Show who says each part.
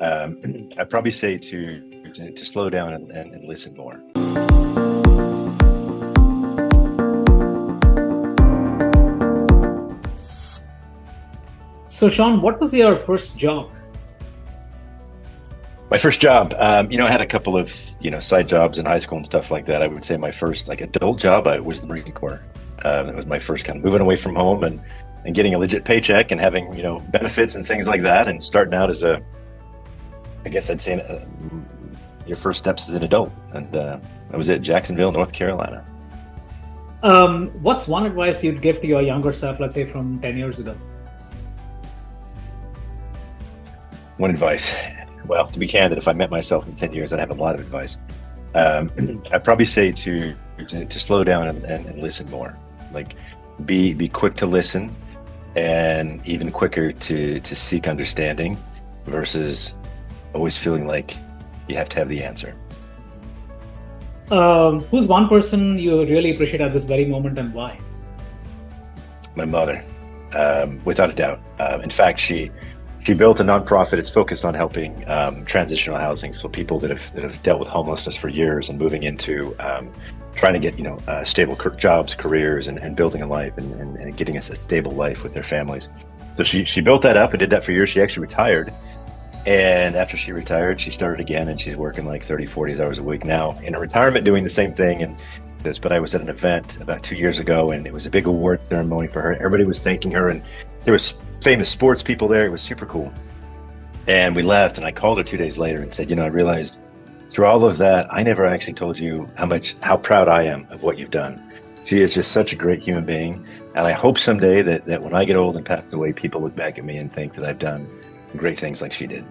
Speaker 1: I'd probably say to slow down and listen more.
Speaker 2: So, Sean, what was your first job?
Speaker 1: My first job, I had a couple of side jobs in high school and stuff like that. I would say my first like adult job was the Marine Corps. It was my first kind of moving away from home and getting a legit paycheck and having benefits and things like that, and starting out as I guess I'd say your first steps as an adult, and I was at Jacksonville, North Carolina.
Speaker 2: What's one advice you'd give to your younger self, let's say from 10 years ago?
Speaker 1: One advice. Well, to be candid, if I met myself in 10 years, I'd have a lot of advice. I'd probably say to slow down and listen more. Like be quick to listen, and even quicker to seek understanding versus always feeling like you have to have the answer.
Speaker 2: Who's one person you really appreciate at this very moment and why?
Speaker 1: My mother, without a doubt. In fact, she built a nonprofit. It's focused on helping transitional housing, so people that have dealt with homelessness for years and moving into trying to get stable jobs, careers, and building a life and getting us a stable life with their families. So she built that up and did that for years. She actually retired, and after she retired, she started again, and she's working like 30, 40 hours a week now in a retirement, doing the same thing. And but I was at an event about 2 years ago, and it was a big award ceremony for her. Everybody was thanking her, and there was famous sports people there. It was super cool. And we left, and I called her 2 days later and said, I realized through all of that, I never actually told you how proud I am of what you've done. She is just such a great human being. And I hope someday that when I get old and pass away, people look back at me and think that I've done great things like she did.